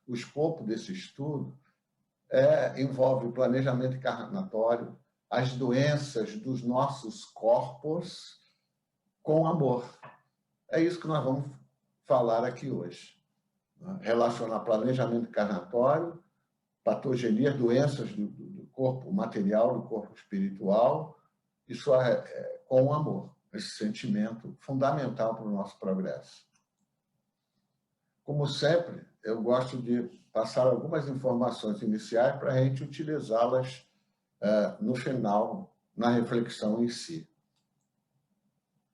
o escopo desse estudo envolve o planejamento encarnatório, as doenças dos nossos corpos com amor. É isso que nós vamos falar aqui hoje. Relacionar planejamento encarnatório, patogenia, doenças do corpo material, do corpo espiritual, isso com o amor, esse sentimento fundamental para o nosso progresso. Como sempre, eu gosto de passar algumas informações iniciais para a gente utilizá-las no final, na reflexão em si.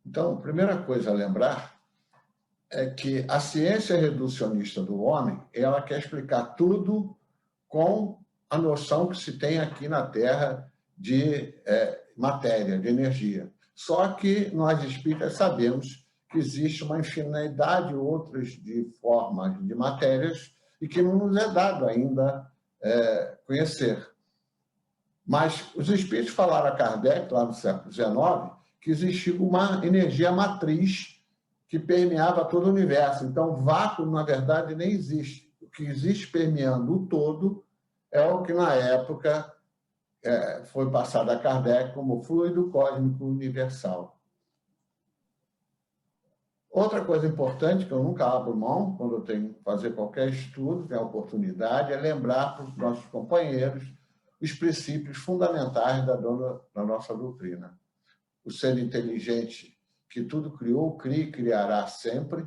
Então, a primeira coisa a lembrar é que a ciência reducionista do homem, ela quer explicar tudo com a noção que se tem aqui na Terra de matéria, de energia. Só que nós espíritas sabemos que existe uma infinidade de outras de formas de matérias e que não nos é dado ainda conhecer. Mas os espíritos falaram a Kardec, lá no século XIX, que existia uma energia matriz que permeava todo o universo. Então, vácuo, na verdade, nem existe. O que existe permeando o todo é o que, na época, foi passado a Kardec como fluido cósmico universal. Outra coisa importante, que eu nunca abro mão, quando eu tenho que fazer qualquer estudo, tem a oportunidade, é lembrar para os nossos companheiros os princípios fundamentais da nossa doutrina. O ser inteligente que tudo criou, cria e criará sempre,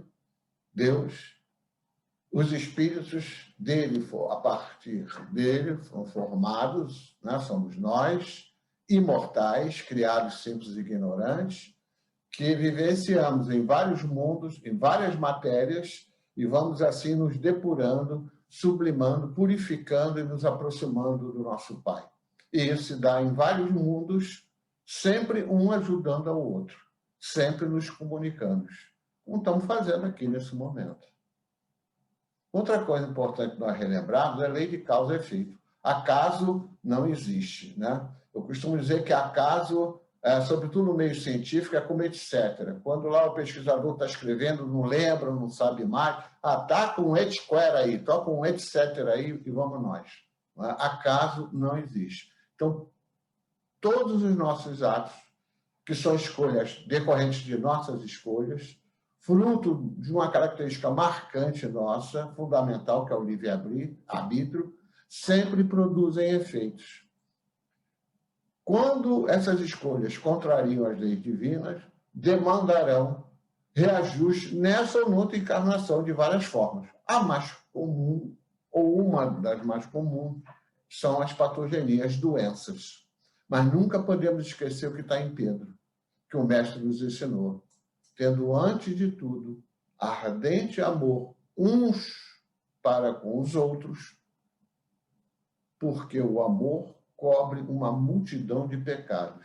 Deus. Os espíritos dele, a partir dele, foram formados, né? Somos nós, imortais, criados simples e ignorantes, que vivenciamos em vários mundos, em várias matérias, e vamos assim nos depurando, sublimando, purificando e nos aproximando do nosso Pai. E isso se dá em vários mundos, sempre um ajudando ao outro, sempre nos comunicando, como estamos fazendo aqui nesse momento. Outra coisa importante nós relembrarmos é a lei de causa e efeito. Acaso não existe, né? Eu costumo dizer que acaso, sobretudo no meio científico, é como etc. Quando lá o pesquisador está escrevendo, não lembra, não sabe mais, tá com um et quer aí, toca um etc aí e vamos nós. Acaso não existe. Então, todos os nossos atos, que são escolhas decorrentes de nossas escolhas, fruto de uma característica marcante nossa, fundamental, que é o livre-arbítrio, sempre produzem efeitos. Quando essas escolhas contrariam as leis divinas, demandarão reajuste nessa ou noutra encarnação de várias formas. A mais comum, ou uma das mais comuns, são as patogenias, doenças. Mas nunca podemos esquecer o que está em Pedro, que o Mestre nos ensinou. Tendo, antes de tudo, ardente amor uns para com os outros, porque o amor cobre uma multidão de pecados.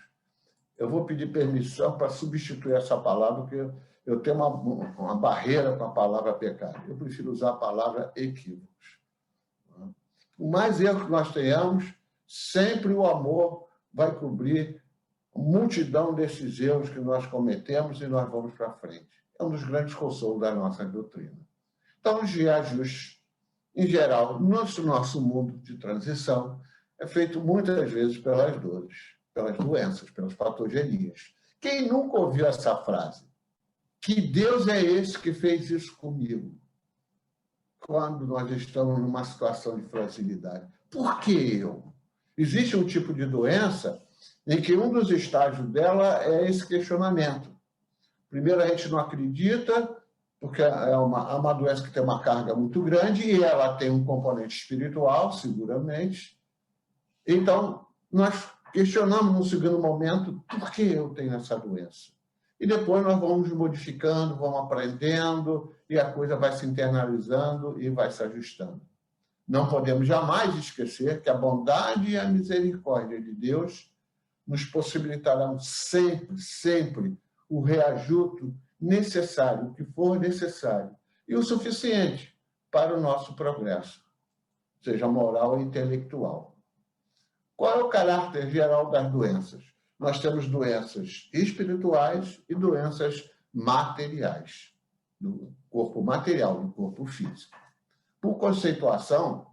Eu vou pedir permissão para substituir essa palavra, porque eu tenho uma barreira com a palavra pecado. Eu prefiro usar a palavra equívocos. O mais erro que nós tenhamos, sempre o amor vai cobrir multidão desses erros que nós cometemos e nós vamos para frente. É um dos grandes consolos da nossa doutrina. Então, os reajustes, em geral, no nosso mundo de transição, é feito muitas vezes pelas dores, pelas doenças, pelas patogenias. Quem nunca ouviu essa frase? Que Deus é esse que fez isso comigo? Quando nós estamos numa situação de fragilidade. Por que eu? Existe um tipo de doença em que um dos estágios dela é esse questionamento. Primeiro, a gente não acredita, porque é uma doença que tem uma carga muito grande e ela tem um componente espiritual, seguramente. Então, nós questionamos no segundo momento por que eu tenho essa doença. E depois nós vamos modificando, vamos aprendendo e a coisa vai se internalizando e vai se ajustando. Não podemos jamais esquecer que a bondade e a misericórdia de Deus nos possibilitarão sempre, sempre o reajuste necessário, o que for necessário, e o suficiente para o nosso progresso, seja moral ou intelectual. Qual é o caráter geral das doenças? Nós temos doenças espirituais e doenças materiais, do corpo material, do corpo físico. Por conceituação,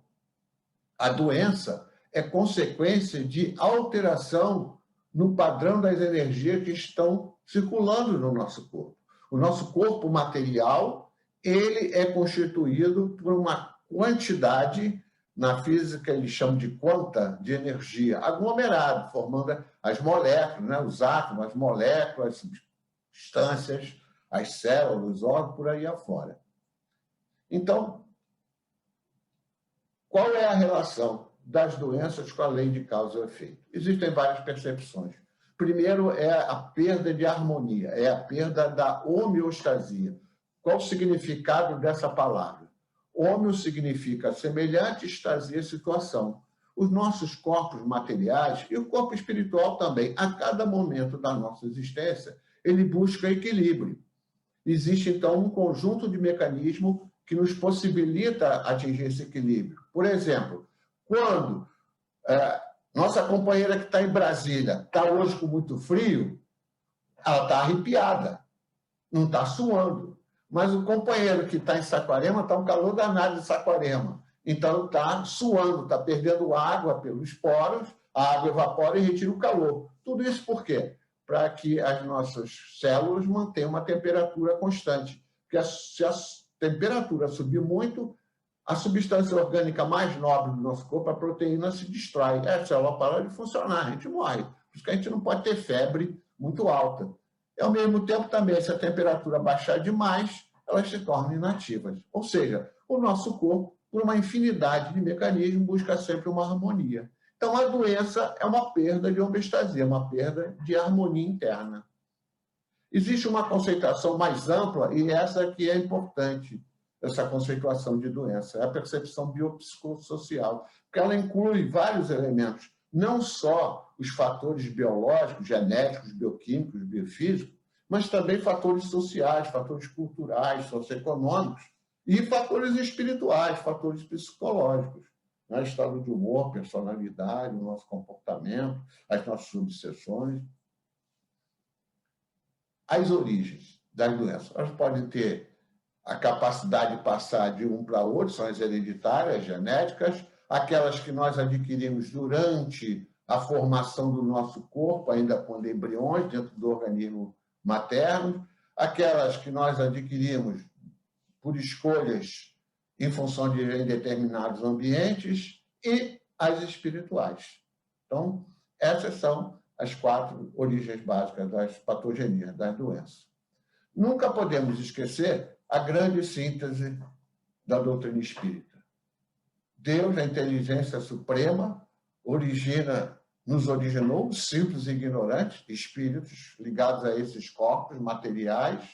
a doença é consequência de alteração no padrão das energias que estão circulando no nosso corpo. O nosso corpo material, ele é constituído por uma quantidade, na física eles chamam de quanta, de energia, aglomerado, formando as moléculas, né? Os átomos, as moléculas, as substâncias, as células, os órgãos, por aí afora. Então, qual é a relação das doenças com a lei de causa e efeito? Existem várias percepções. Primeiro é a perda de harmonia, é a perda da homeostasia. Qual o significado dessa palavra? Homeo significa semelhante, estasia, situação. Os nossos corpos materiais e o corpo espiritual também, a cada momento da nossa existência, ele busca equilíbrio. Existe, então, um conjunto de mecanismos que nos possibilita atingir esse equilíbrio. Por exemplo, quando nossa companheira que está em Brasília está hoje com muito frio, ela está arrepiada, não está suando. Mas o companheiro que está em Saquarema está um calor danado em Saquarema. Então, está suando, está perdendo água pelos poros, a água evapora e retira o calor. Tudo isso por quê? Para que as nossas células mantenham uma temperatura constante. Porque se a temperatura subir muito, a substância orgânica mais nobre do nosso corpo, a proteína, se destrói. A célula para de funcionar, a gente morre. Por isso que a gente não pode ter febre muito alta. E, ao mesmo tempo, também, se a temperatura baixar demais, elas se tornam inativas. Ou seja, o nosso corpo, por uma infinidade de mecanismos, busca sempre uma harmonia. Então, a doença é uma perda de homeostasia, uma perda de harmonia interna. Existe uma conceituação mais ampla, e essa que é importante, essa conceituação de doença, é a percepção biopsicossocial, porque ela inclui vários elementos, não só os fatores biológicos, genéticos, bioquímicos, biofísicos, mas também fatores sociais, fatores culturais, socioeconômicos e fatores espirituais, fatores psicológicos. Né? Estado de humor, personalidade, o nosso comportamento, as nossas obsessões. As origens das doenças, elas podem ter a capacidade de passar de um para outro, são as hereditárias, genéticas, aquelas que nós adquirimos durante a formação do nosso corpo, ainda quando embriões, dentro do organismo materno, aquelas que nós adquirimos por escolhas em função de em determinados ambientes e as espirituais. Então, essas são as 4 origens básicas das patogenias, das doenças. Nunca podemos esquecer a grande síntese da doutrina espírita. Deus, a inteligência suprema, nos originou simples e ignorantes, espíritos ligados a esses corpos materiais,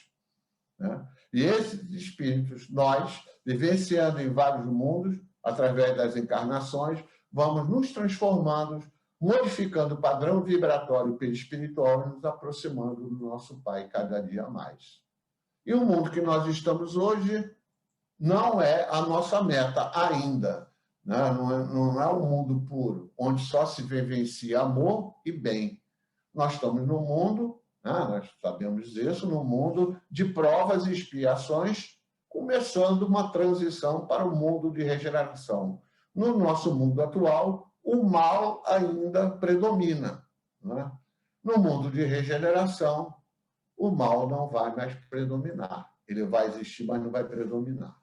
né? E esses espíritos, nós, vivenciando em vários mundos, através das encarnações, vamos nos transformando, modificando o padrão vibratório perispiritual e nos aproximando do nosso Pai cada dia mais. E o mundo que nós estamos hoje não é a nossa meta ainda. Né? Não é um mundo puro, onde só se vivencia amor e bem. Nós estamos no mundo, né? Nós sabemos disso, no mundo de provas e expiações, começando uma transição para o mundo de regeneração. No nosso mundo atual, o mal ainda predomina. Né? No mundo de regeneração, o mal não vai mais predominar. Ele vai existir, mas não vai predominar.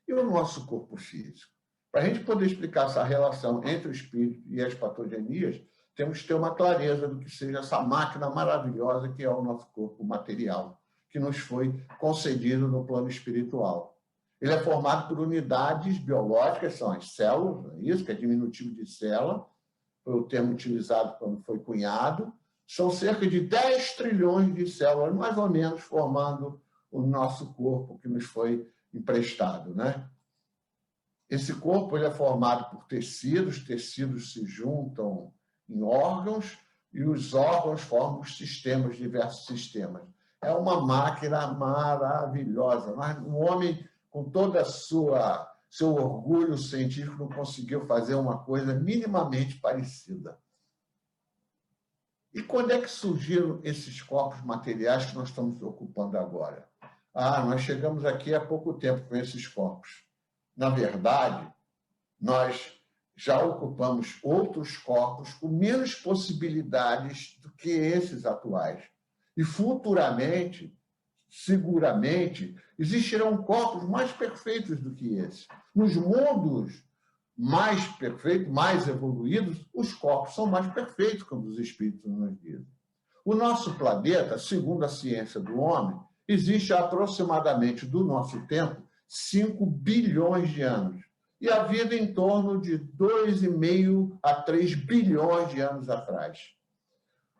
E o nosso corpo físico? Para a gente poder explicar essa relação entre o espírito e as patogenias, temos que ter uma clareza do que seja essa máquina maravilhosa que é o nosso corpo material, que nos foi concedido no plano espiritual. Ele é formado por unidades biológicas, são as células, isso que é diminutivo de célula, foi o termo utilizado quando foi cunhado. São cerca de 10 trilhões de células, mais ou menos, formando o nosso corpo que nos foi emprestado, né? Esse corpo ele é formado por tecidos se juntam em órgãos e os órgãos formam os sistemas, diversos sistemas. É uma máquina maravilhosa. Mas um homem, com toda seu orgulho científico, não conseguiu fazer uma coisa minimamente parecida. E quando é que surgiram esses corpos materiais que nós estamos ocupando agora? Nós chegamos aqui há pouco tempo com esses corpos. na verdade, nós já ocupamos outros corpos com menos possibilidades do que esses atuais. E futuramente, seguramente, existirão corpos mais perfeitos do que esse. Nos mundos mais perfeitos, mais evoluídos, os corpos são mais perfeitos, como os espíritos nos dizem. O nosso planeta, segundo a ciência do homem, existe há aproximadamente do nosso tempo 5 bilhões de anos. E a vida em torno de 2,5 a 3 bilhões de anos atrás.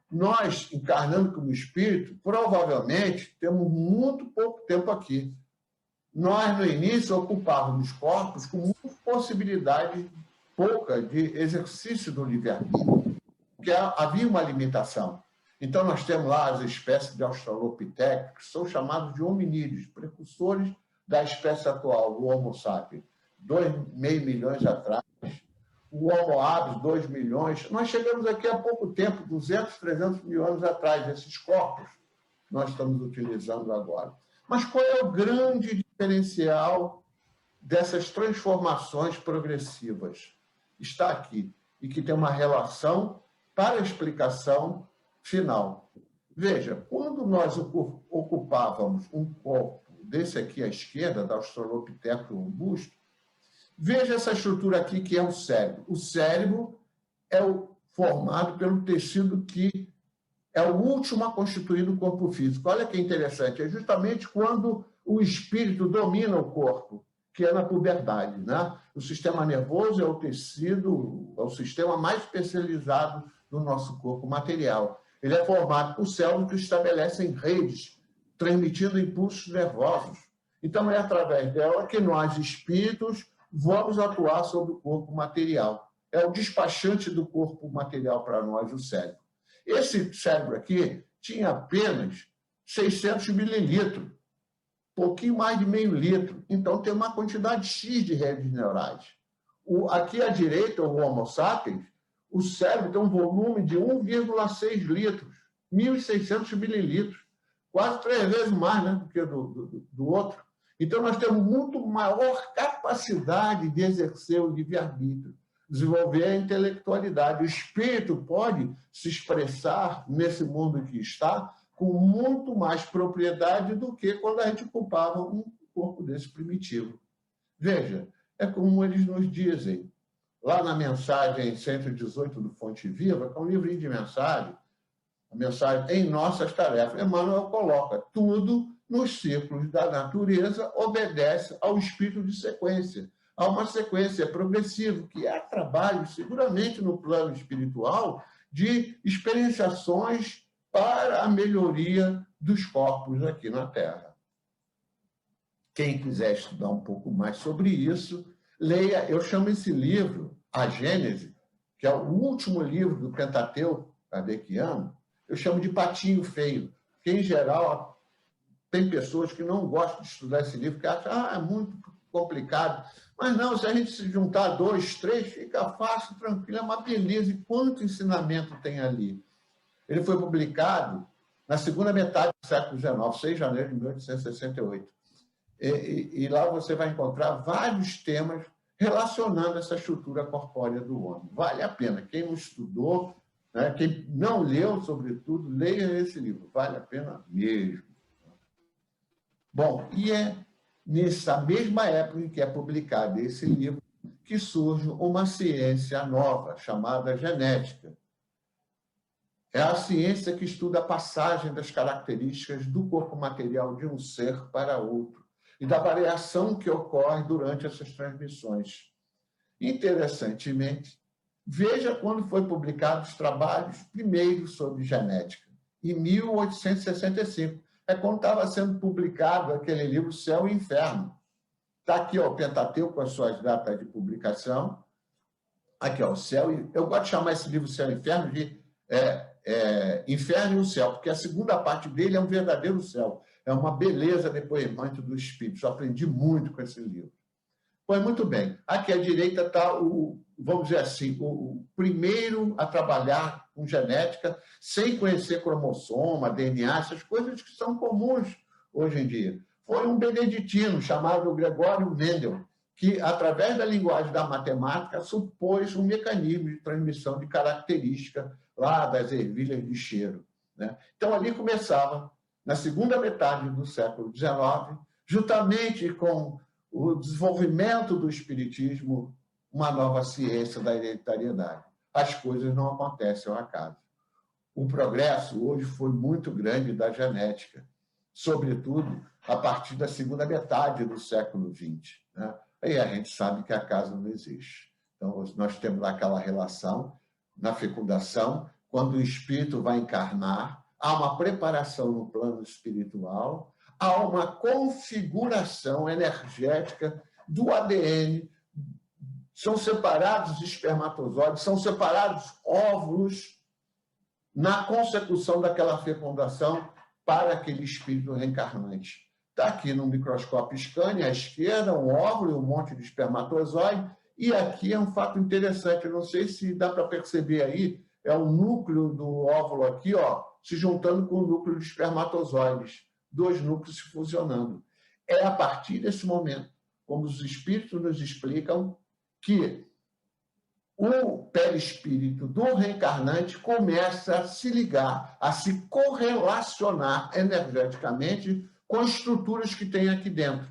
Nós, encarnando como espírito, provavelmente temos muito pouco tempo aqui. Nós, no início, ocupávamos corpos com muita possibilidade pouca de exercício do livre-arbítrio, porque havia uma limitação. Então, nós temos lá as espécies de Australopithecus, que são chamados de hominídeos, precursores da espécie atual, do Homo sapiens, 2,5 milhões atrás. O Homo habilis, 2 milhões. Nós chegamos aqui há pouco tempo, 200, 300 mil anos atrás, esses corpos nós estamos utilizando agora. Mas qual é o grande diferencial dessas transformações progressivas? Está aqui, e que tem uma relação para a explicação final. Veja, quando nós ocupávamos um corpo desse aqui à esquerda, da Australopithecus robusto, veja essa estrutura aqui que é o cérebro. O cérebro é formado pelo tecido que é o último a constituir o corpo físico. Olha que interessante, é justamente quando o espírito domina o corpo, que é na puberdade, né? O sistema nervoso é o tecido, é o sistema mais especializado do nosso corpo material. Ele é formado por células que estabelecem redes, transmitindo impulsos nervosos. Então, é através dela que nós, espíritos, vamos atuar sobre o corpo material. É o despachante do corpo material para nós, o cérebro. Esse cérebro aqui tinha apenas 600 mililitros, pouquinho mais de meio litro. Então, tem uma quantidade X de redes neurais. Aqui à direita, o Homo sapiens, o cérebro tem um volume de 1,6 litros, 1.600 mililitros, quase 3 vezes mais, né, do que do outro. Então, nós temos muito maior capacidade de exercer o livre-arbítrio, desenvolver a intelectualidade. O espírito pode se expressar nesse mundo que está com muito mais propriedade do que quando a gente ocupava um corpo desse primitivo. Veja, é como eles nos dizem, lá na mensagem 118 do Fonte Viva, que é um livrinho de mensagem, a mensagem em nossas tarefas, Emmanuel coloca tudo nos ciclos da natureza obedece ao espírito de sequência. Há uma sequência progressiva, que é trabalho, seguramente no plano espiritual, de experienciações para a melhoria dos corpos aqui na Terra. Quem quiser estudar um pouco mais sobre isso, leia, eu chamo esse livro, A Gênese, que é o último livro do Pentateuco kardeciano, eu chamo de patinho feio, porque, em geral, tem pessoas que não gostam de estudar esse livro, que acham, é muito complicado. Mas não, se a gente se juntar 2, 3, fica fácil, tranquilo, é uma beleza. E quanto ensinamento tem ali? Ele foi publicado na segunda metade do século XIX, 6 de janeiro de 1868. E lá você vai encontrar vários temas relacionando essa estrutura corpórea do homem. Vale a pena. Quem não estudou, né, quem não leu, sobretudo, leia esse livro. Vale a pena mesmo. Bom, e é nessa mesma época em que é publicado esse livro que surge uma ciência nova, chamada genética. É a ciência que estuda a passagem das características do corpo material de um ser para outro e da variação que ocorre durante essas transmissões. Interessantemente, veja quando foi publicados os trabalhos primeiros sobre genética, em 1865. É quando estava sendo publicado aquele livro Céu e Inferno. Está aqui ó, o Pentateuco com as suas datas de publicação. Aqui, ó, o Céu e... Eu gosto de chamar esse livro Céu e Inferno de Inferno e o Céu, porque a segunda parte dele é um verdadeiro céu. É uma beleza depoimento do Espírito. Eu aprendi muito com esse livro. Pois muito bem. Aqui à direita está vamos dizer assim, o primeiro a trabalhar com genética sem conhecer cromossoma, DNA, essas coisas que são comuns hoje em dia. Foi um beneditino chamado Gregório Mendel, que, através da linguagem da matemática, supôs um mecanismo de transmissão de característica lá das ervilhas de cheiro, né? Então, ali começava, na segunda metade do século XIX, juntamente com o desenvolvimento do espiritismo, uma nova ciência da hereditariedade. As coisas não acontecem ao acaso. O progresso hoje foi muito grande da genética, sobretudo a partir da segunda metade do século XX, né? Aí a gente sabe que acaso não existe. Então, nós temos aquela relação na fecundação, quando o espírito vai encarnar, há uma preparação no plano espiritual, há uma configuração energética do ADN, são separados os espermatozoides, são separados óvulos na consecução daquela fecundação para aquele espírito reencarnante. Está aqui no microscópio Scania, à esquerda, um óvulo e um monte de espermatozoide, e aqui é um fato interessante, não sei se dá para perceber aí, é o núcleo do óvulo aqui, ó, se juntando com o núcleo de espermatozoides, dois núcleos se fusionando. É a partir desse momento, como os espíritos nos explicam, que o perispírito do reencarnante começa a se ligar, a se correlacionar energeticamente com estruturas que tem aqui dentro.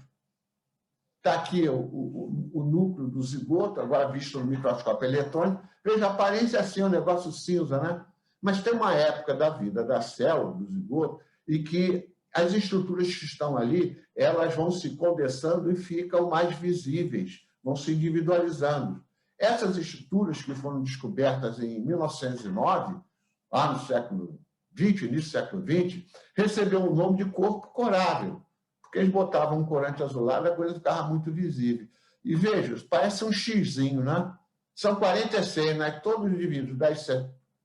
Está aqui o núcleo do zigoto, agora visto no microscópio eletrônico. Veja, a aparência é assim, um negócio cinza, né? Mas tem uma época da vida da célula, do zigoto, e que as estruturas que estão ali, elas vão se condensando e ficam mais visíveis, vão se individualizando. Essas estruturas que foram descobertas em 1909, lá no século XX, início do século XX, recebeu o nome de corpo corável, porque eles botavam um corante azulado, a coisa ficava muito visível. E veja, parece um xizinho, né? São 46, né? Todos os indivíduos,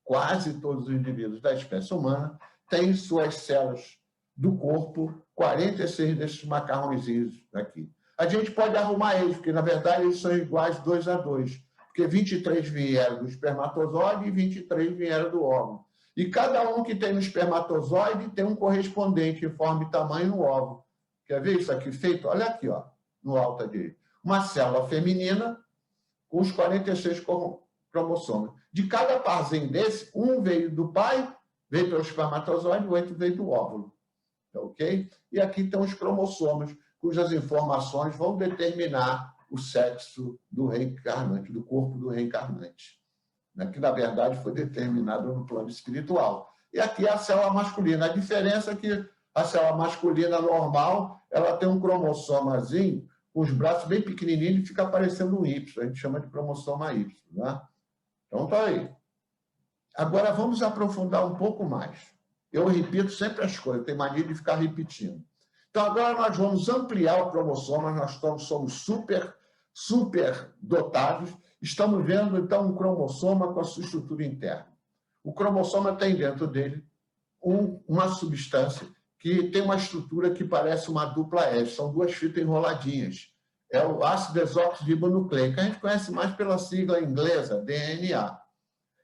quase todos os indivíduos da espécie humana têm suas células do corpo, 46 desses macarrõezinhos aqui. A gente pode arrumar eles, porque, na verdade, eles são iguais 2 a 2, porque 23 vieram do espermatozoide e 23 vieram do óvulo. E cada um que tem no espermatozoide tem um correspondente conforme tamanho no óvulo. Quer ver isso aqui feito? Olha aqui, ó, no alto direito. Uma célula feminina com os 46 cromossomas. De cada parzinho desse, um veio do pai, veio pelo espermatozoide, o outro veio do óvulo. Ok? E aqui estão os cromossomas, cujas informações vão determinar o sexo do reencarnante, do corpo do reencarnante, né? Que, na verdade, foi determinado no plano espiritual. E aqui é a célula masculina. A diferença é que a célula masculina normal, ela tem um cromossomazinho, com os braços bem pequenininhos, e fica parecendo um Y. A gente chama de cromossoma Y. Né? Então, tá aí. Agora, vamos aprofundar um pouco mais. Eu repito sempre as coisas, tenho mania de ficar repetindo. Então, agora nós vamos ampliar o cromossoma, nós somos super dotados, estamos vendo, então, um cromossoma com a sua estrutura interna. O cromossoma tem dentro dele uma substância que tem uma estrutura que parece uma dupla hélice, são duas fitas enroladinhas. É o ácido desoxirribonucleico, que a gente conhece mais pela sigla inglesa, DNA.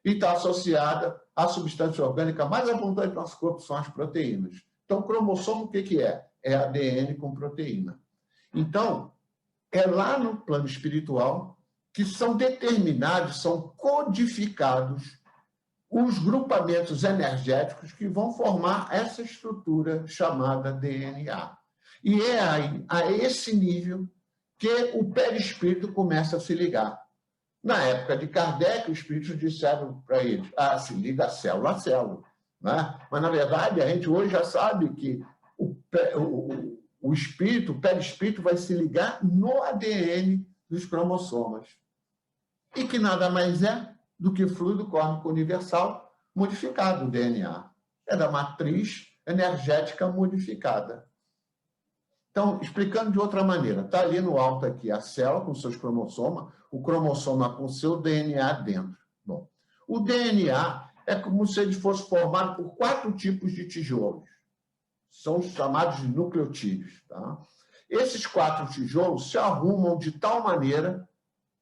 E está associada à substância orgânica mais abundante do nosso corpo, são as proteínas. Então, cromossomo, o que é? É ADN com proteína. Então, é lá no plano espiritual que são determinados, são codificados os grupamentos energéticos que vão formar essa estrutura chamada DNA. E é aí, a esse nível, que o perispírito começa a se ligar. Na época de Kardec, os espíritos disseram para eles, se liga célula a célula. Né? Mas, na verdade, a gente hoje já sabe que o espírito, o perispírito, vai se ligar no ADN dos cromossomas. E que nada mais é do que fluido cósmico universal modificado, o DNA. É da matriz energética modificada. Então, explicando de outra maneira, está ali no alto aqui a célula com seus cromossomas, o cromossoma com seu DNA dentro. Bom, o DNA é como se ele fosse formado por 4 tipos de tijolos. São chamados de nucleotídeos. Tá? Esses 4 tijolos se arrumam de tal maneira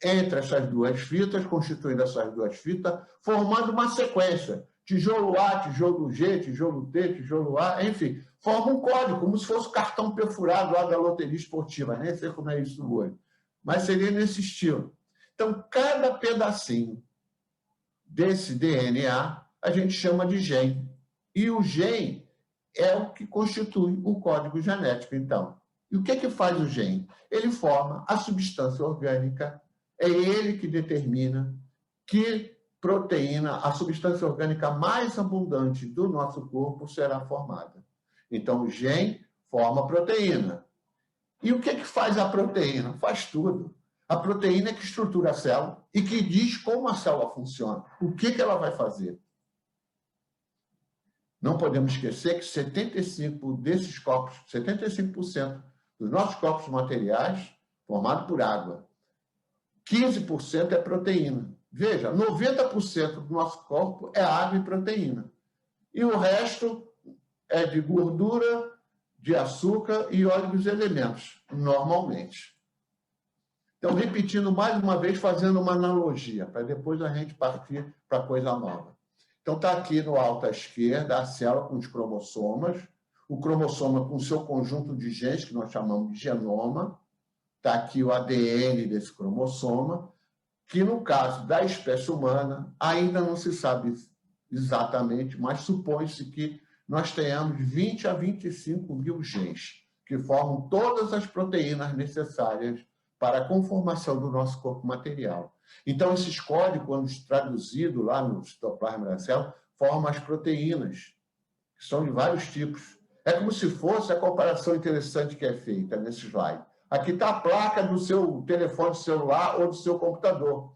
entre essas duas fitas, constituindo essas duas fitas, formando uma sequência. Tijolo A, tijolo G, tijolo T, tijolo A, enfim, forma um código, como se fosse um cartão perfurado lá da loteria esportiva, nem sei como é isso hoje. mas seria nesse estilo. Então, cada pedacinho desse DNA a gente chama de gene. E o gene é o que constitui o código genético, então. E o que faz o gene? Ele forma a substância orgânica, é ele que determina que proteína, a substância orgânica mais abundante do nosso corpo, será formada. Então, o gene forma a proteína. E o que faz a proteína? Faz tudo. A proteína é que estrutura a célula e que diz como a célula funciona, o que ela vai fazer. Não podemos esquecer que 75% desses corpos, 75% dos nossos corpos materiais, formados por água, 15% é proteína. Veja, 90% do nosso corpo é água e proteína. E o resto é de gordura, de açúcar e óleo dos elementos, normalmente. Então, repetindo mais uma vez, fazendo uma analogia, para depois a gente partir para coisa nova. Então, está aqui no alto à esquerda a célula com os cromossomas, o cromossoma com o seu conjunto de genes, que nós chamamos de genoma. Está aqui o ADN desse cromossoma, que no caso da espécie humana ainda não se sabe exatamente, mas supõe-se que nós tenhamos 20 a 25 mil genes, que formam todas as proteínas necessárias para a conformação do nosso corpo material. Então, esses códigos, quando traduzidos lá no citoplasma da célula, formam as proteínas, que são de vários tipos. É como se fosse a comparação interessante que é feita nesse slide. Aqui está a placa do seu telefone celular ou do seu computador.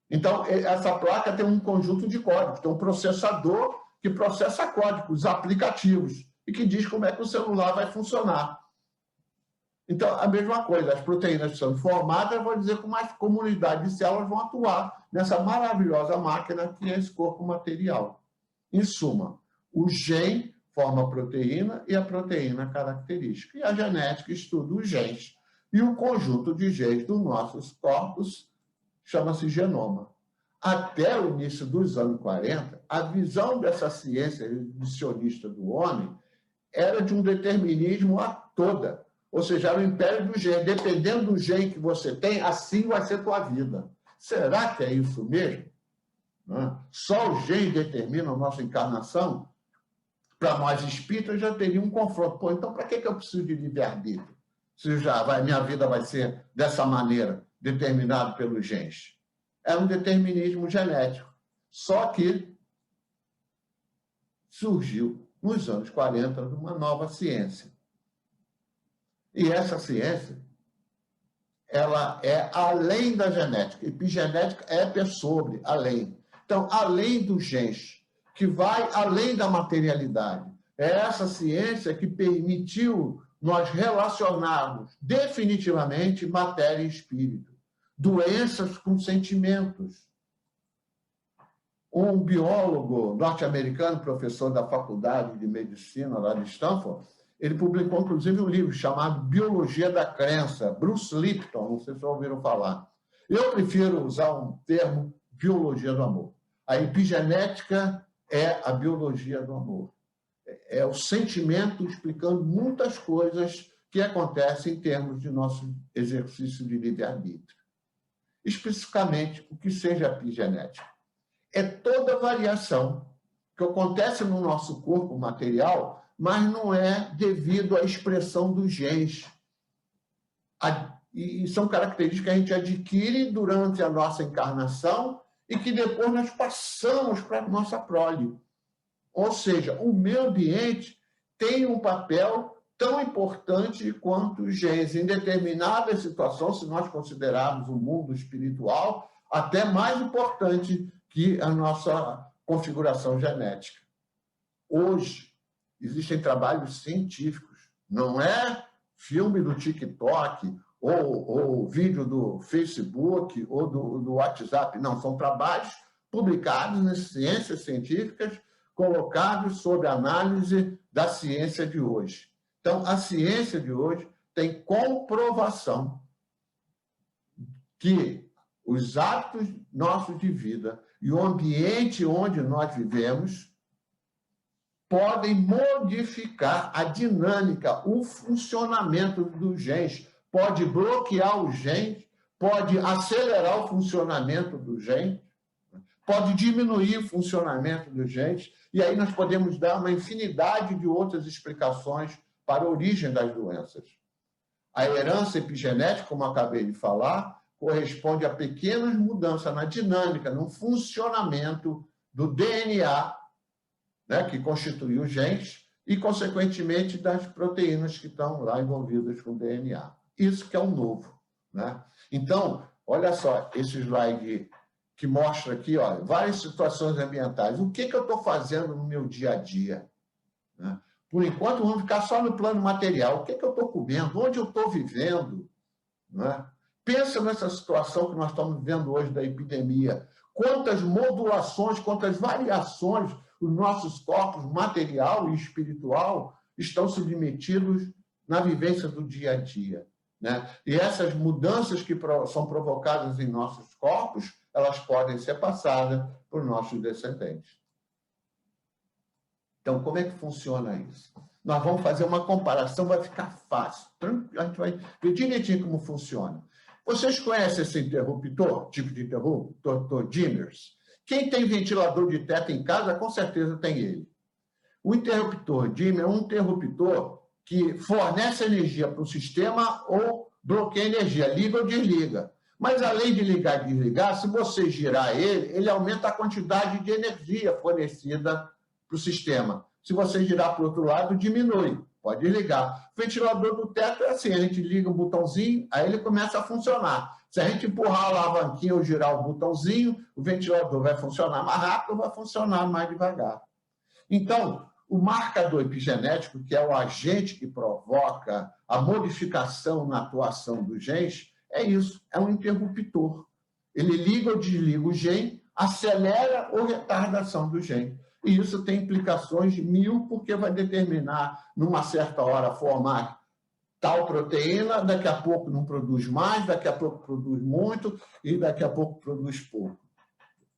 Então, essa placa tem um conjunto de códigos, tem um processador que processa códigos, aplicativos, e que diz como é que o celular vai funcionar. Então, a mesma coisa, as proteínas sendo formadas, vão dizer como as comunidades de células vão atuar nessa maravilhosa máquina que é esse corpo material. Em suma, o gene forma a proteína e a proteína a característica. E a genética estuda os genes. E o conjunto de genes dos nossos corpos chama-se genoma. Até o início dos anos 40, a visão dessa ciência reducionista do homem era de um determinismo a toda. Ou seja, era o império do gene. Dependendo do gene que você tem, assim vai ser a tua vida. Será que é isso mesmo? Só o gene determina a nossa encarnação? Para nós espíritas já teria um confronto. Pô, então para que eu preciso de livre-arbítrio? Se minha vida vai ser dessa maneira, determinado pelos genes. É um determinismo genético. Só que surgiu, nos anos 40, uma nova ciência. E essa ciência, ela é além da genética. Epigenética é sobre, além. Então, além dos genes, que vai além da materialidade. É essa ciência que permitiu nós relacionarmos definitivamente matéria e espírito. Doenças com sentimentos. Um biólogo norte-americano, professor da Faculdade de Medicina lá de Stanford, ele publicou, inclusive, um livro chamado Biologia da Crença, Bruce Lipton, não sei se vocês ouviram falar. Eu prefiro usar um termo biologia do amor. A epigenética é a biologia do amor. É o sentimento explicando muitas coisas que acontecem em termos de nosso exercício de livre-arbítrio. Especificamente, o que seja epigenética? É toda variação que acontece no nosso corpo material, mas não é devido à expressão dos genes. E são características que a gente adquire durante a nossa encarnação e que depois nós passamos para a nossa prole. Ou seja, o meio ambiente tem um papel tão importante quanto os genes. Em determinadas situações, se nós considerarmos o mundo espiritual, até mais importante que a nossa configuração genética. Hoje, existem trabalhos científicos. Não é filme do TikTok ou vídeo do Facebook ou do WhatsApp. Não, são trabalhos publicados nas ciências científicas, colocados sob análise da ciência de hoje. Então, a ciência de hoje tem comprovação que os hábitos nossos de vida e o ambiente onde nós vivemos podem modificar a dinâmica, o funcionamento dos genes, pode bloquear os genes, pode acelerar o funcionamento dos genes, pode diminuir o funcionamento dos genes, e aí nós podemos dar uma infinidade de outras explicações para a origem das doenças. A herança epigenética, como eu acabei de falar, corresponde a pequenas mudanças na dinâmica, no funcionamento do DNA, né, que constitui os genes, e, consequentemente, das proteínas que estão lá envolvidas com o DNA. Isso que é o novo, né? Então, olha só, esse slide que mostra aqui, ó, várias situações ambientais. O que eu estou fazendo no meu dia a dia? Né? Por enquanto, vamos ficar só no plano material. O que eu estou comendo? Onde eu estou vivendo? Né? Pensa nessa situação que nós estamos vivendo hoje da epidemia. Quantas modulações, quantas variações os nossos corpos, material e espiritual, estão submetidos na vivência do dia a dia. Né? E essas mudanças que são provocadas em nossos corpos, elas podem ser passadas por nossos descendentes. Então, como é que funciona isso? Nós vamos fazer uma comparação, vai ficar fácil. A gente vai ver direitinho como funciona. Vocês conhecem esse interruptor, tipo de interruptor dimmers? Quem tem ventilador de teto em casa, com certeza tem ele. O interruptor dimmer é um interruptor que fornece energia para o sistema ou bloqueia energia, liga ou desliga. Mas, além de ligar e desligar, se você girar ele, ele aumenta a quantidade de energia fornecida para o sistema. Se você girar para o outro lado, diminui. Pode ligar. O ventilador do teto é assim, a gente liga o botãozinho, aí ele começa a funcionar. Se a gente empurrar a alavanquinha ou girar o botãozinho, o ventilador vai funcionar mais rápido ou vai funcionar mais devagar. Então, o marcador epigenético, que é o agente que provoca a modificação na atuação dos genes, é isso, é um interruptor. Ele liga ou desliga o gene, acelera ou retarda a ação do gene. E isso tem implicações mil, porque vai determinar, numa certa hora, formar tal proteína, daqui a pouco não produz mais, daqui a pouco produz muito, e daqui a pouco produz pouco.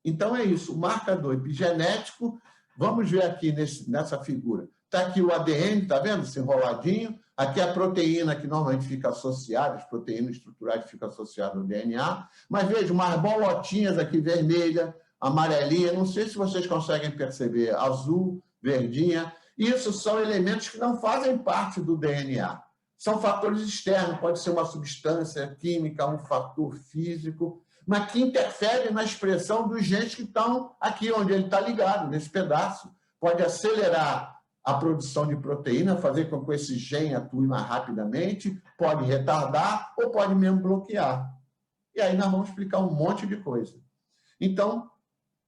Então, é isso, o marcador epigenético, vamos ver aqui nessa figura. Está aqui o ADN, está vendo esse enroladinho? Aqui a proteína que normalmente fica associada, as proteínas estruturais que ficam associadas ao DNA. Mas veja, umas bolotinhas aqui vermelha, amarelinha, não sei se vocês conseguem perceber, azul, verdinha. Isso são elementos que não fazem parte do DNA. São fatores externos, pode ser uma substância química, um fator físico, mas que interferem na expressão dos genes que estão aqui onde ele está ligado, nesse pedaço. Pode acelerar a produção de proteína, fazer com que esse gene atue mais rapidamente, pode retardar ou pode mesmo bloquear. E aí nós vamos explicar um monte de coisa. Então,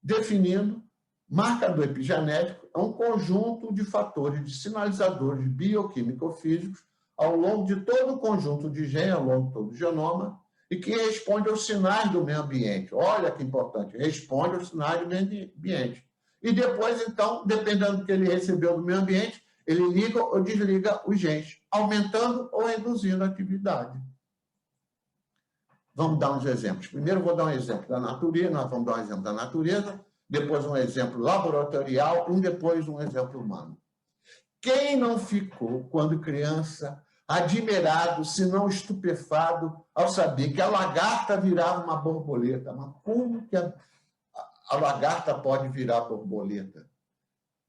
definindo, marcador epigenético é um conjunto de fatores, de sinalizadores bioquímico-físicos ao longo de todo o conjunto de genes, ao longo de todo o genoma, e que responde aos sinais do meio ambiente. Olha que importante, responde aos sinais do meio ambiente. E depois, então, dependendo do que ele recebeu do meio ambiente, ele liga ou desliga os genes, aumentando ou reduzindo a atividade. Vamos dar uns exemplos. Primeiro, vou dar um exemplo da natureza, nós vamos dar um exemplo da natureza, depois um exemplo laboratorial, depois um exemplo humano. Quem não ficou, quando criança, admirado, se não estupefado, ao saber que a lagarta virava uma borboleta? Mas como que a lagarta pode virar borboleta?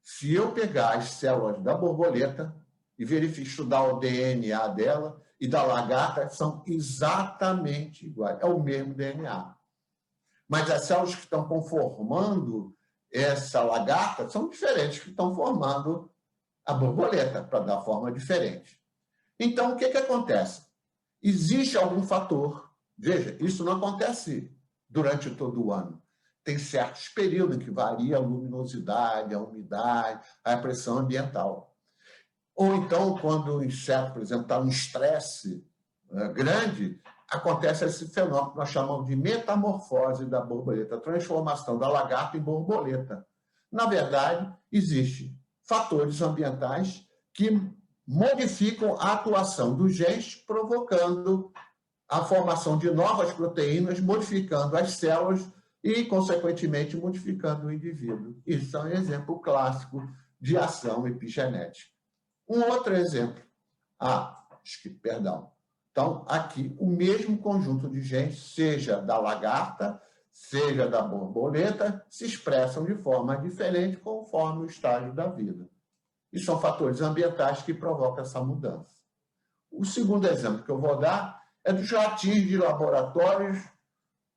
Se eu pegar as células da borboleta e estudar o DNA dela e da lagarta, são exatamente iguais, é o mesmo DNA. Mas as células que estão conformando essa lagarta são diferentes, que estão formando a borboleta, para dar forma diferente. Então, o que acontece? Existe algum fator, veja, isso não acontece durante todo o ano. Tem certos períodos em que varia a luminosidade, a umidade, a pressão ambiental. Ou então, quando o inseto, por exemplo, está em estresse grande, acontece esse fenômeno que nós chamamos de metamorfose da borboleta, a transformação da lagarta em borboleta. Na verdade, existem fatores ambientais que modificam a atuação dos genes, provocando a formação de novas proteínas, modificando as células e, consequentemente, modificando o indivíduo. Isso é um exemplo clássico de ação epigenética. Um outro exemplo, Então, aqui, o mesmo conjunto de genes, seja da lagarta, seja da borboleta, se expressam de forma diferente conforme o estágio da vida. E são fatores ambientais que provocam essa mudança. O segundo exemplo que eu vou dar é dos ratinhos de laboratórios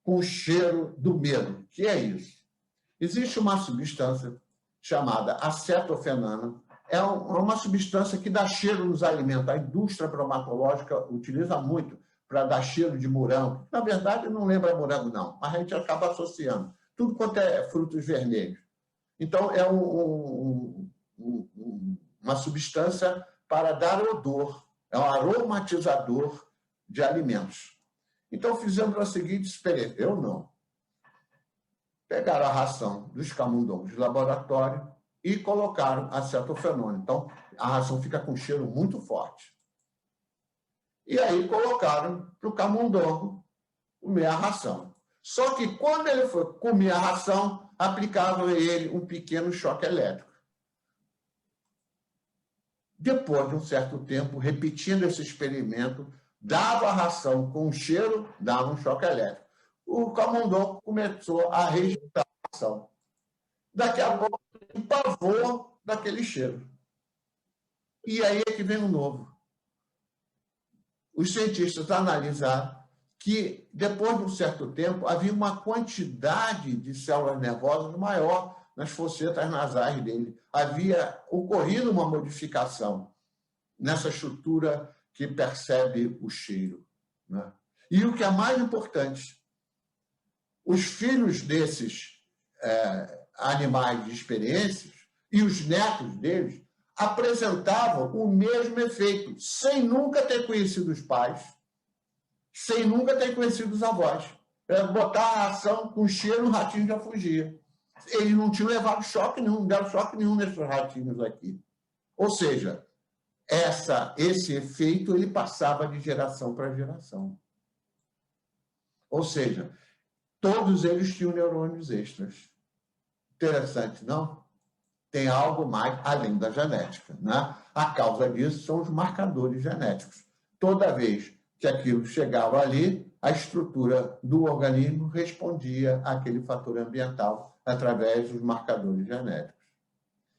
com cheiro do medo. O que é isso? Existe uma substância chamada acetofenona. É uma substância que dá cheiro nos alimentos. A indústria bromatológica utiliza muito para dar cheiro de morango. Na verdade, não lembra morango, não, mas a gente acaba associando. Tudo quanto é frutos vermelhos. Então, é uma substância para dar odor. É um aromatizador de alimentos. Então, fizemos a seguinte experiência. Eu não. Pegaram a ração dos camundongos de laboratório e colocaram acetofenona. Então, a ração fica com cheiro muito forte. E aí colocaram para o camundongo comer a ração. Só que quando ele foi comer a ração, aplicavam a ele um pequeno choque elétrico. Depois de um certo tempo, repetindo esse experimento, dava a ração com cheiro, dava um choque elétrico. O camundongo começou a rejeitar a ração. Daqui a pouco, um pavor daquele cheiro. E aí é que vem o novo. Os cientistas analisaram que, depois de um certo tempo, havia uma quantidade de células nervosas maior nas fossetas nasais dele. Havia ocorrido uma modificação nessa estrutura que percebe o cheiro, né? E o que é mais importante, os filhos desses animais de experiências e os netos deles apresentavam o mesmo efeito, sem nunca ter conhecido os pais, sem nunca ter conhecido os avós. Botar a ração com cheiro, o ratinho já fugia. Eles não tinham levado choque nenhum, não deram choque nenhum nesses ratinhos aqui. Ou seja, esse efeito ele passava de geração para geração. Ou seja, todos eles tinham neurônios extras. Interessante, não? Tem algo mais além da genética, né? A causa disso são os marcadores genéticos. Toda vez que aquilo chegava ali, a estrutura do organismo respondia àquele fator ambiental através dos marcadores genéticos.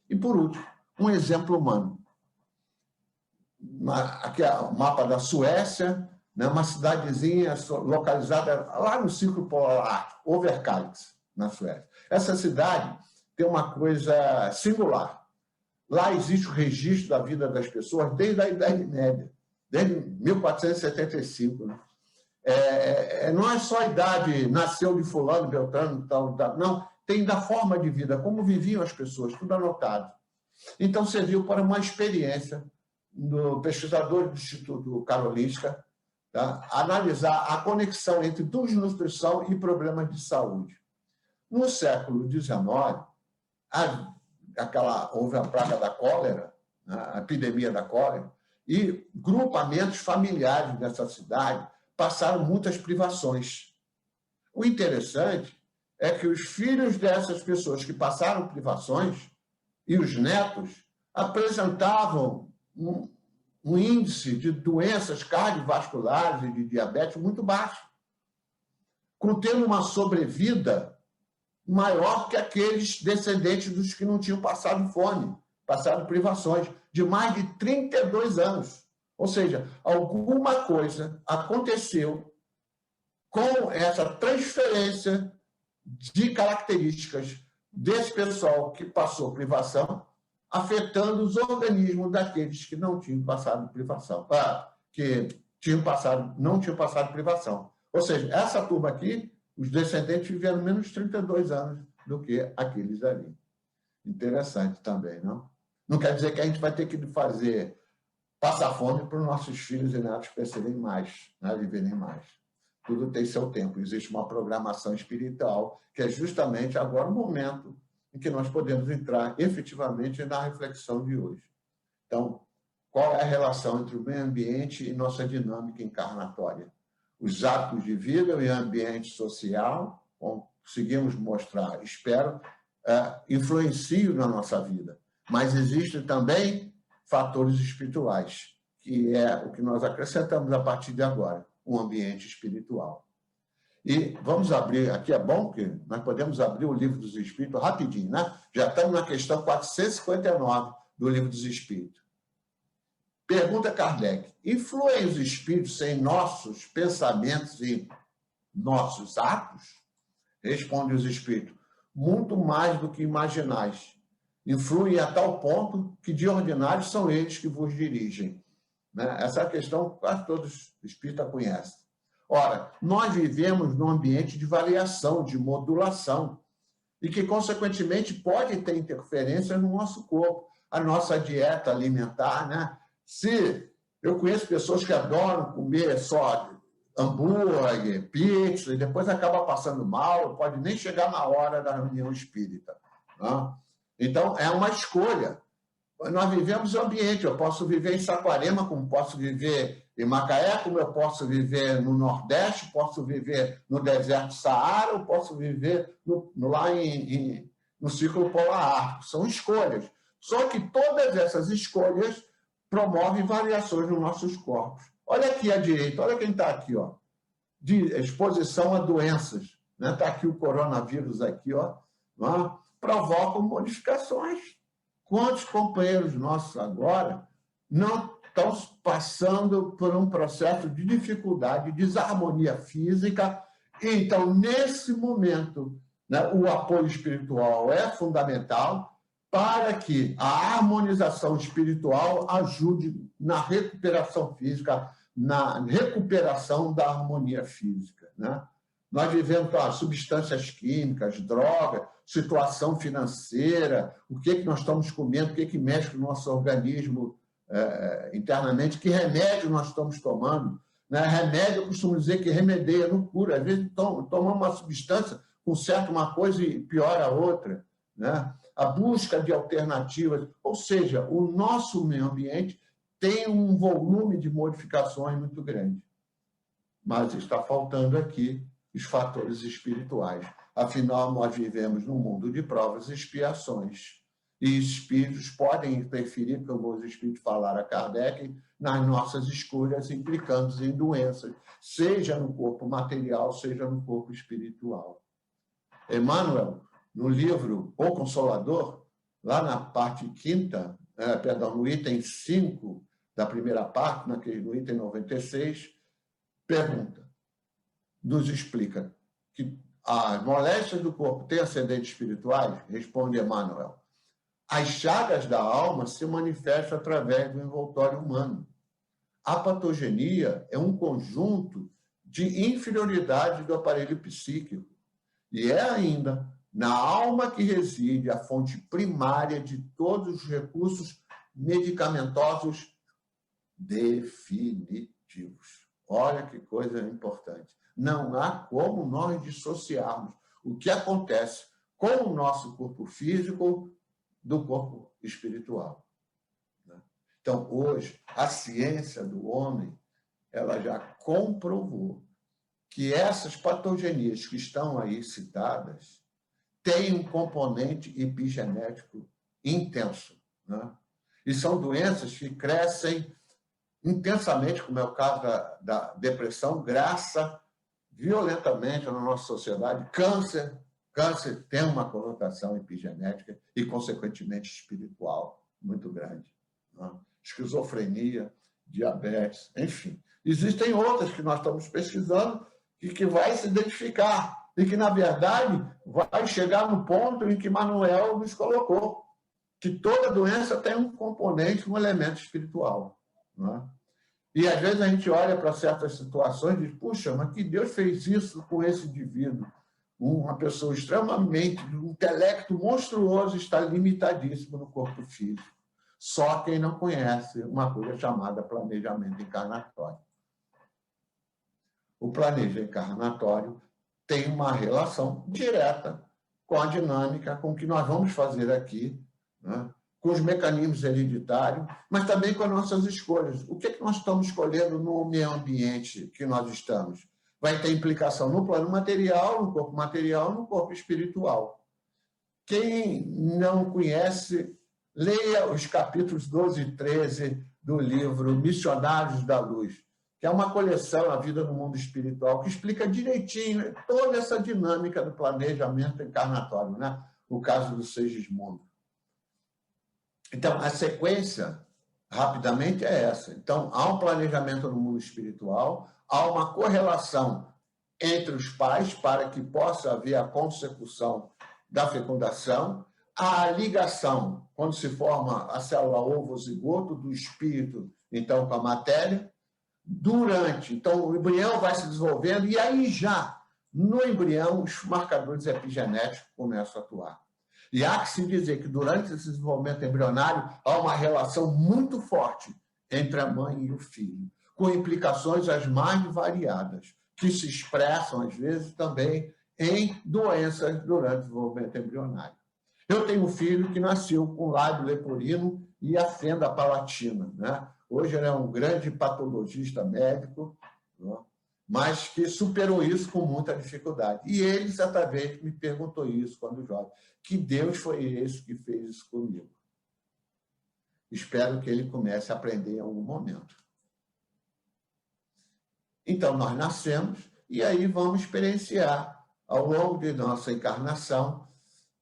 E, por último, um exemplo humano. Aqui é o mapa da Suécia, né? Uma cidadezinha localizada lá no Círculo Polar, Överkalix, na Suécia. Essa cidade tem uma coisa singular. Lá existe o registro da vida das pessoas desde a Idade Média, desde 1475. Né? Não é só a idade, nasceu de fulano, beltrano, tal, não, tem da forma de vida, como viviam as pessoas, tudo anotado. Então, serviu para uma experiência do pesquisador do Instituto Karolinska, tá? Analisar a conexão entre desnutrição e problemas de saúde. No século XIX, houve a praga da cólera, a epidemia da cólera, e grupamentos familiares dessa cidade passaram muitas privações. O interessante é que os filhos dessas pessoas que passaram privações e os netos apresentavam um índice de doenças cardiovasculares e de diabetes muito baixo, contendo uma sobrevida maior que aqueles descendentes dos que não tinham passado fome, passado privações, de mais de 32 anos. Ou seja, alguma coisa aconteceu com essa transferência de características desse pessoal que passou privação, afetando os organismos daqueles que não tinham passado privação, não tinham passado privação. Ou seja, essa turma aqui, os descendentes viveram menos 32 anos do que aqueles ali. Interessante também, não? Não quer dizer que a gente vai ter que passar fome para os nossos filhos e netos crescerem mais, né? Viverem mais. Tudo tem seu tempo. Existe uma programação espiritual, que é justamente agora o momento em que nós podemos entrar efetivamente na reflexão de hoje. Então, qual é a relação entre o meio ambiente e nossa dinâmica encarnatória? Os hábitos de vida e o ambiente social, conseguimos mostrar, espero, influenciam na nossa vida. Mas existem também fatores espirituais que é o que nós acrescentamos a partir de agora, um ambiente espiritual. E vamos abrir, aqui é bom que nós podemos abrir o Livro dos Espíritos rapidinho, né? Já estamos na questão 459 do Livro dos Espíritos. Pergunta Kardec: influem os espíritos em nossos pensamentos e nossos atos? Responde os espíritos: muito mais do que imaginais. Influem a tal ponto que, de ordinário, são eles que vos dirigem. Né? Essa questão quase todos os espíritas conhecem. Ora, nós vivemos num ambiente de variação, de modulação, e que, consequentemente, pode ter interferências no nosso corpo, a nossa dieta alimentar, né? Se eu conheço pessoas que adoram comer só hambúrguer, pizza, e depois acaba passando mal, pode nem chegar na hora da reunião espírita. Né? Então, é uma escolha. Nós vivemos o ambiente. Eu posso viver em Saquarema, como posso viver em Macaé, como eu posso viver no Nordeste, posso viver no deserto Saara, ou posso viver lá no Círculo Polar Ártico. São escolhas. Só que todas essas escolhas promovem variações nos nossos corpos. Olha aqui à direita, olha quem está aqui, ó, de exposição a doenças. Está aqui o coronavírus, aqui, ó, provocam modificações. Quantos companheiros nossos agora não estão passando por um processo de dificuldade, desarmonia física? Então, nesse momento, né, o apoio espiritual é fundamental para que a harmonização espiritual ajude na recuperação física, na recuperação da harmonia física. Né? Nós vivemos substâncias químicas, drogas, situação financeira, o que nós estamos comendo, o que mexe com o nosso organismo internamente, que remédio nós estamos tomando. Né? Remédio, eu costumo dizer que remedeia, não cura. Às vezes tomamos uma substância, conserta uma coisa e piora a outra. Né? A busca de alternativas, ou seja, o nosso meio ambiente tem um volume de modificações muito grande. Mas está faltando aqui os fatores espirituais. Afinal, nós vivemos num mundo de provas e expiações. E espíritos podem interferir, como os espíritos falaram a Kardec, nas nossas escolhas, implicando em doenças, seja no corpo material, seja no corpo espiritual. Emmanuel, no livro O Consolador, lá na parte quinta, no item 5 da primeira parte, no item 96, nos explica que as moléstias do corpo têm ascendentes espirituais? Responde Emmanuel: as chagas da alma se manifestam através do envoltório humano. A patogenia é um conjunto de inferioridade do aparelho psíquico. E é ainda na alma que reside a fonte primária de todos os recursos medicamentosos definitivos. Olha que coisa importante. Não há como nós dissociarmos o que acontece com o nosso corpo físico do corpo espiritual. Então, hoje, a ciência do homem, ela já comprovou que essas patogenias que estão aí citadas têm um componente epigenético intenso. Né? E são doenças que crescem intensamente, como é o caso da depressão, graça violentamente na nossa sociedade. Câncer tem uma conotação epigenética e, consequentemente, espiritual muito grande. Né? Esquizofrenia, diabetes, enfim. Existem outras que nós estamos pesquisando e que vai se identificar e que, na verdade, vai chegar no ponto em que Manuel nos colocou, que toda doença tem um componente, um elemento espiritual. Né? E, às vezes, a gente olha para certas situações e diz, puxa, mas que Deus fez isso com esse indivíduo? Uma pessoa extremamente, um intelecto monstruoso, está limitadíssimo no corpo físico. Só quem não conhece uma coisa chamada planejamento encarnatório. O planejamento encarnatório tem uma relação direta com a dinâmica, com o que nós vamos fazer aqui, né? Com os mecanismos hereditários, mas também com as nossas escolhas. O que é que nós estamos escolhendo no meio ambiente que nós estamos? Vai ter implicação no plano material, no corpo espiritual. Quem não conhece, leia os capítulos 12 e 13 do livro Missionários da Luz, que é uma coleção, A Vida no Mundo Espiritual, que explica direitinho toda essa dinâmica do planejamento encarnatório, né? O caso do Segismundo. Então, a sequência, rapidamente, é essa. Então, há um planejamento no mundo espiritual, há uma correlação entre os pais para que possa haver a consecução da fecundação, a ligação, quando se forma a célula ovo-zigoto do espírito, então, com a matéria, então, o embrião vai se desenvolvendo, e aí já, no embrião, os marcadores epigenéticos começam a atuar. E há que se dizer que, durante esse desenvolvimento embrionário, há uma relação muito forte entre a mãe e o filho, com implicações as mais variadas, que se expressam, às vezes, também em doenças durante o desenvolvimento embrionário. Eu tenho um filho que nasceu com lábio leporino e a fenda palatina, né? Hoje ele é um grande patologista médico, né? Mas que superou isso com muita dificuldade. E ele, certa vez, me perguntou isso quando jovem. Que Deus foi esse que fez isso comigo? Espero que ele comece a aprender em algum momento. Então, nós nascemos e aí vamos experienciar, ao longo de nossa encarnação,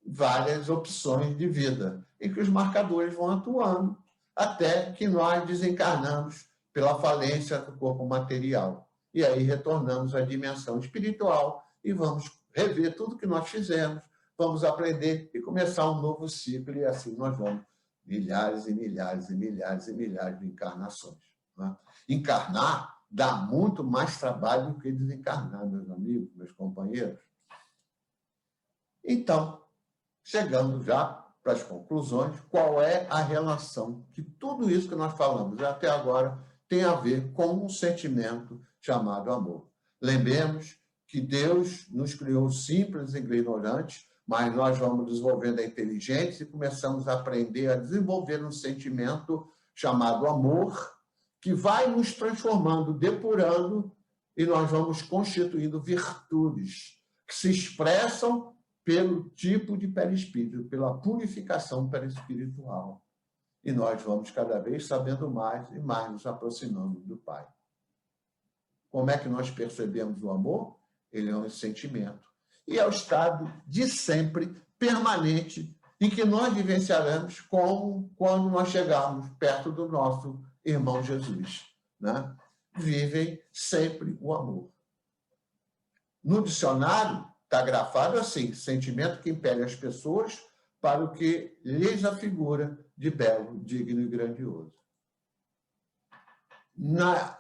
várias opções de vida, em que os marcadores vão atuando até que nós desencarnamos pela falência do corpo material. E aí retornamos à dimensão espiritual e vamos rever tudo que nós fizemos, vamos aprender e começar um novo ciclo, e assim nós vamos milhares e milhares e milhares e milhares de encarnações. Né? Encarnar dá muito mais trabalho do que desencarnar, meus amigos, meus companheiros. Então, chegando já para as conclusões, qual é a relação que tudo isso que nós falamos até agora tem a ver com um sentimento chamado amor. Lembremos que Deus nos criou simples e ignorantes, mas nós vamos desenvolvendo a inteligência e começamos a aprender a desenvolver um sentimento chamado amor, que vai nos transformando, depurando, e nós vamos constituindo virtudes que se expressam pelo tipo de perispírito, pela purificação perispiritual. E nós vamos cada vez sabendo mais e mais nos aproximando do Pai. Como é que nós percebemos o amor? Ele é um sentimento. E é o estado de sempre, permanente, em que nós vivenciaremos como quando nós chegarmos perto do nosso irmão Jesus. Né? Vivem sempre o amor. No dicionário, está grafado assim: sentimento que impele as pessoas para o que lhes afigura de belo, digno e grandioso. Na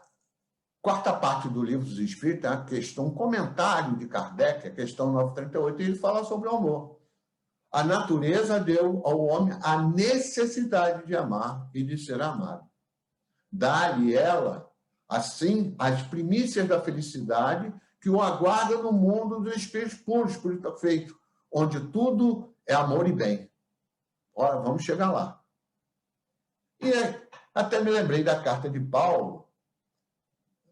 quarta parte do Livro dos Espíritos, tem a questão, um comentário de Kardec, a questão 938, e ele fala sobre o amor. A natureza deu ao homem a necessidade de amar e de ser amado. Dá-lhe ela, assim, as primícias da felicidade que o aguarda no mundo dos espíritos puros, espírito perfeito, onde tudo é amor e bem. Ora, vamos chegar lá. E até me lembrei da carta de Paulo,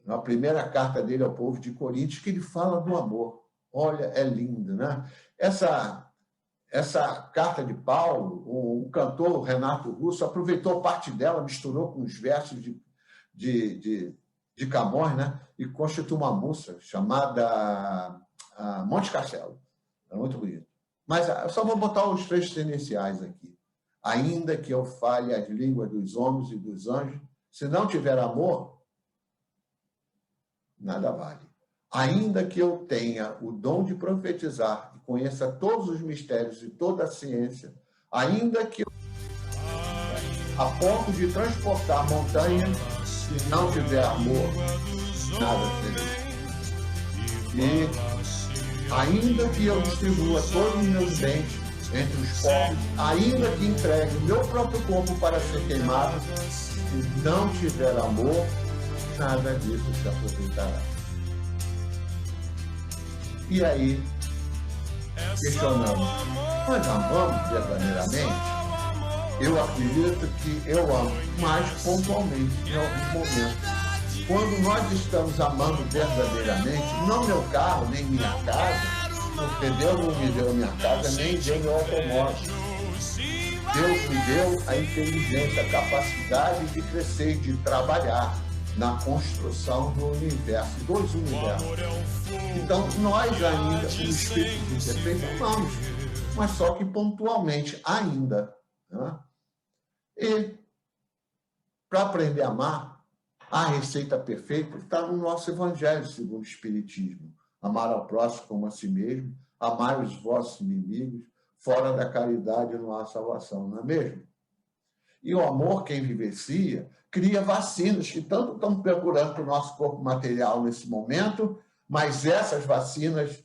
na primeira carta dele ao povo de Coríntios, que ele fala do amor. Olha, é lindo, né? Essa carta de Paulo, o cantor Renato Russo aproveitou parte dela, misturou com os versos de Camões, né? E constituiu uma música chamada Monte Castelo. É muito bonito. Mas eu só vou botar os trechos iniciais aqui. Ainda que eu fale as línguas dos homens e dos anjos, se não tiver amor, nada vale. Ainda que eu tenha o dom de profetizar e conheça todos os mistérios e toda a ciência, ainda que eu a ponto de transportar montanhas, se não tiver amor, nada será. E ainda que eu distribua todos os meus bens entre os pobres, ainda que entregue o meu próprio corpo para ser queimado, se não tiver amor, nada disso se aproveitará. E aí, questionamos, nós amamos verdadeiramente? Eu acredito que eu amo, mas pontualmente, em algum momento. Quando nós estamos amando verdadeiramente, não meu carro, nem minha casa, porque Deus não me deu minha casa, nem deu meu automóvel. Deus me deu a inteligência, a capacidade de crescer e de trabalhar na construção do universo, dos universos. Então, nós ainda, como espíritos imperfeitos, amamos, mas só que pontualmente ainda. Né? E, para aprender a amar, a receita perfeita está no nosso Evangelho, segundo o Espiritismo. Amar ao próximo como a si mesmo, amar os vossos inimigos, fora da caridade não há salvação, não é mesmo? E o amor, quem vivencia, cria vacinas que tanto estão procurando para o nosso corpo material nesse momento, mas essas vacinas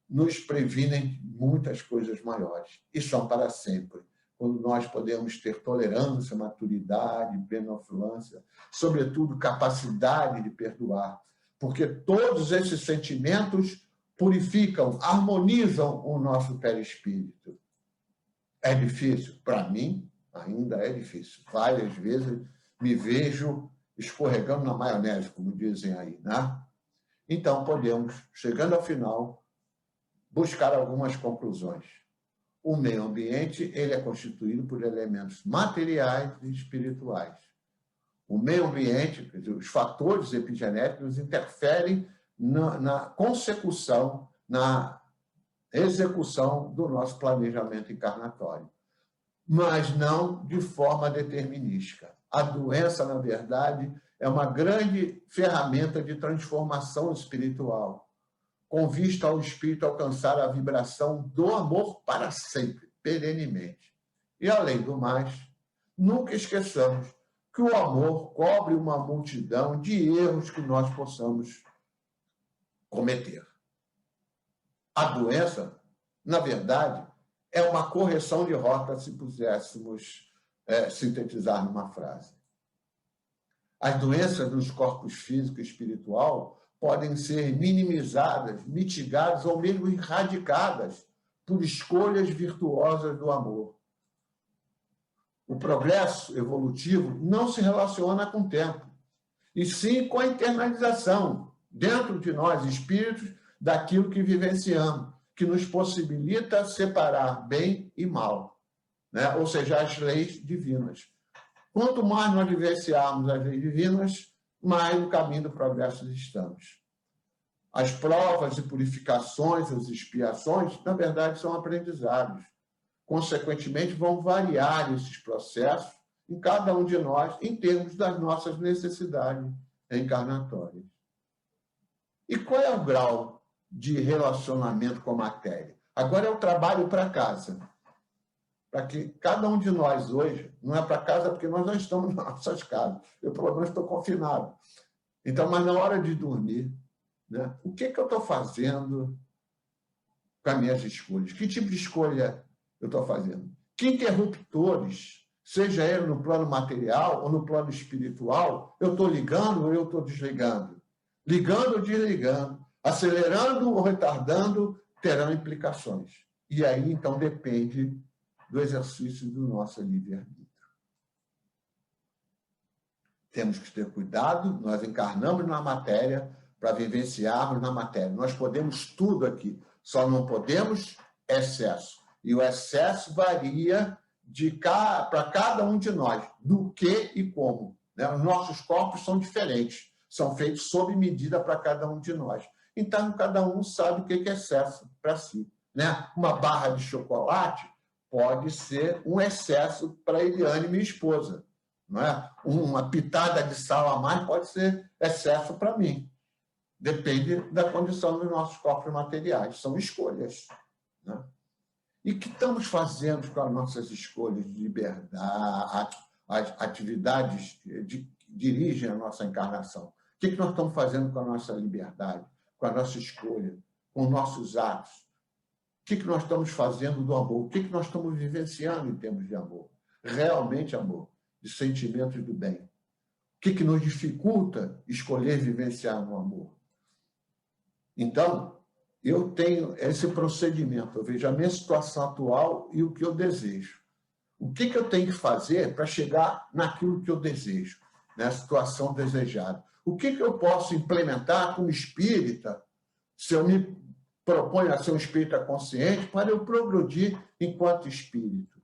nos previnem de muitas coisas maiores e são para sempre. Quando nós podemos ter tolerância, maturidade, benevolência, sobretudo capacidade de perdoar, porque todos esses sentimentos purificam, harmonizam o nosso perispírito. É difícil? Para mim, ainda é difícil. Várias vezes me vejo escorregando na maionese, como dizem aí, né? Então, podemos, chegando ao final, buscar algumas conclusões. O meio ambiente ele é constituído por elementos materiais e espirituais. O meio ambiente, quer dizer, os fatores epigenéticos interferem na consecução, na execução do nosso planejamento encarnatório, mas não de forma determinística. A doença, na verdade, é uma grande ferramenta de transformação espiritual, com vista ao espírito alcançar a vibração do amor para sempre, perenemente. E, além do mais, nunca esqueçamos que o amor cobre uma multidão de erros que nós possamos cometer. A doença, na verdade, é uma correção de rota, se puséssemos sintetizar numa frase. As doenças dos corpos físico e espiritual podem ser minimizadas, mitigadas ou mesmo erradicadas por escolhas virtuosas do amor. O progresso evolutivo não se relaciona com o tempo, e sim com a internalização dentro de nós, espíritos, daquilo que vivenciamos, que nos possibilita separar bem e mal, né? Ou seja, as leis divinas. Quanto mais nós vivenciarmos as leis divinas, mais no caminho do progresso estamos. As provas e purificações, as expiações, na verdade, são aprendizados. Consequentemente, vão variar esses processos em cada um de nós, em termos das nossas necessidades encarnatórias. E qual é o grau de relacionamento com a matéria? Agora é o trabalho para casa. Para que cada um de nós hoje, não é para casa porque nós não estamos nas nossas casas, eu pelo menos estou confinado. Então, mas na hora de dormir, né, o que eu estou fazendo com as minhas escolhas? Que tipo de escolha eu estou fazendo? Que interruptores, seja ele no plano material ou no plano espiritual, eu estou ligando ou eu estou desligando? Ligando ou desligando, acelerando ou retardando, terão implicações. E aí, então, depende do exercício do nosso livre-arbítrio. Temos que ter cuidado, nós encarnamos na matéria para vivenciarmos na matéria. Nós podemos tudo aqui, só não podemos excesso. E o excesso varia para cada um de nós, do que e como. Né? Os nossos corpos são diferentes, são feitos sob medida para cada um de nós. Então, cada um sabe o que é excesso para si. Né? Uma barra de chocolate pode ser um excesso para Eliane, minha esposa. Não é? Uma pitada de sal a mais pode ser excesso para mim. Depende da condição dos nossos corpos materiais. São escolhas. Né? E o que estamos fazendo com as nossas escolhas de liberdade, as atividades que dirigem a nossa encarnação? O que nós estamos fazendo com a nossa liberdade, com a nossa escolha, com nossos atos? O que nós estamos fazendo do amor? O que nós estamos vivenciando em termos de amor? Realmente amor, de sentimentos do bem. O que nos dificulta escolher vivenciar no amor? Então, eu tenho esse procedimento, eu vejo a minha situação atual e o que eu desejo. O que eu tenho que fazer para chegar naquilo que eu desejo, na situação desejada? O que eu posso implementar como espírita, se eu me proponho a ser um espírita consciente, para eu progredir enquanto espírito?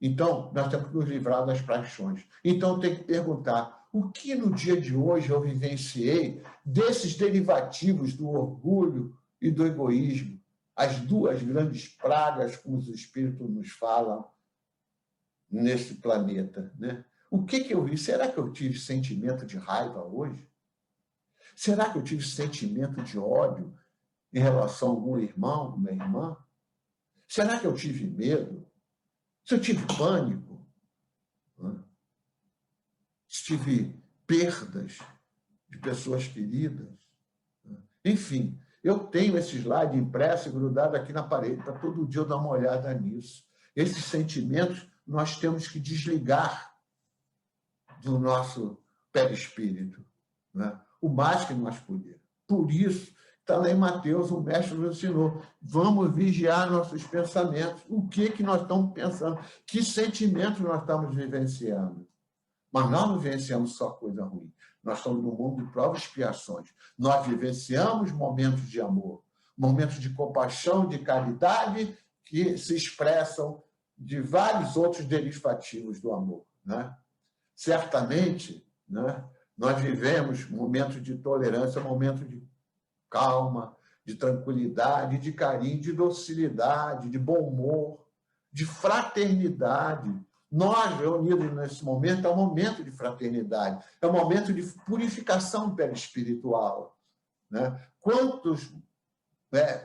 Então, nós temos que nos livrar das paixões. Então, tem que perguntar, o que no dia de hoje eu vivenciei desses derivativos do orgulho e do egoísmo, as duas grandes pragas, como os espíritos nos falam, nesse planeta, né? O que eu vi? Será que eu tive sentimento de raiva hoje? Será que eu tive sentimento de ódio em relação a algum irmão, alguma irmã? Será que eu tive medo? Se eu tive pânico? Se tive perdas de pessoas queridas? Enfim, eu tenho esse slide impresso e grudado aqui na parede, para todo dia eu dar uma olhada nisso. Esses sentimentos nós temos que desligar do nosso perispírito, né? O mais que nós pudermos. Por isso, está lá em Mateus, o mestre nos ensinou, vamos vigiar nossos pensamentos. O que nós estamos pensando? Que sentimentos nós estamos vivenciando? Mas nós não vivenciamos só coisa ruim. Nós estamos num mundo de provas e expiações. Nós vivenciamos momentos de amor, momentos de compaixão, de caridade, que se expressam de vários outros derivativos do amor, né? Certamente, né, nós vivemos momentos de tolerância, momentos de calma, de tranquilidade, de carinho, de docilidade, de bom humor, de fraternidade. Nós, reunidos nesse momento, é um momento de fraternidade, é um momento de purificação perispiritual, né? Quantas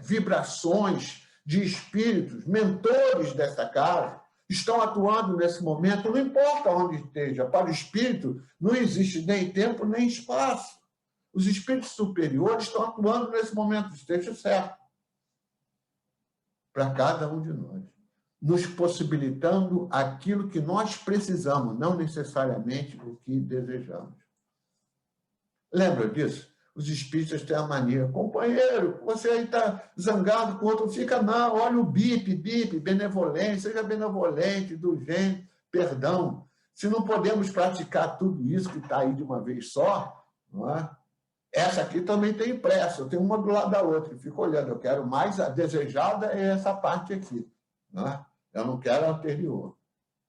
vibrações de espíritos, mentores dessa casa, estão atuando nesse momento, não importa onde esteja. Para o espírito, não existe nem tempo, nem espaço. Os espíritos superiores estão atuando nesse momento, esteja certo, para cada um de nós, nos possibilitando aquilo que nós precisamos, não necessariamente o que desejamos. Lembra disso? Os espíritas têm a mania, companheiro, você aí está zangado com outro, fica não, olha o bip, benevolente, seja benevolente, indulgente, perdão. Se não podemos praticar tudo isso que está aí de uma vez só, não é? Essa aqui também tem impresso, eu tenho uma do lado da outra, fico olhando, eu quero mais, a desejada é essa parte aqui, não é? Eu não quero a anterior.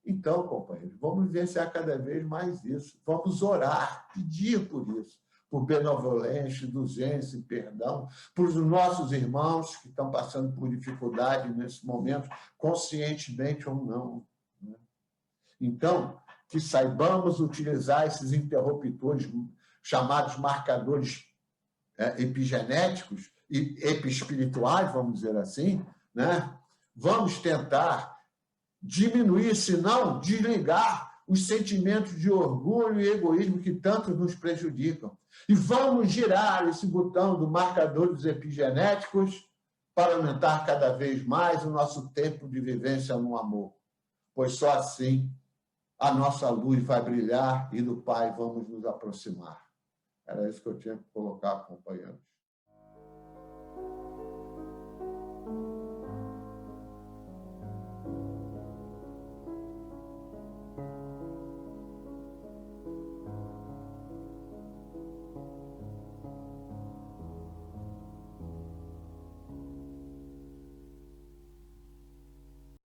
Então, companheiros, vamos vivenciar cada vez mais isso, vamos orar, pedir por isso, por benevolência, indulgência e perdão, para os nossos irmãos que estão passando por dificuldade nesse momento, conscientemente ou não, né? Então, que saibamos utilizar esses interruptores chamados marcadores epigenéticos e epispirituais, vamos dizer assim, né? Vamos tentar diminuir, se não desligar os sentimentos de orgulho e egoísmo que tanto nos prejudicam. E vamos girar esse botão do marcador dos epigenéticos para aumentar cada vez mais o nosso tempo de vivência no amor. Pois só assim a nossa luz vai brilhar e do Pai vamos nos aproximar. Era isso que eu tinha que colocar, companheiros.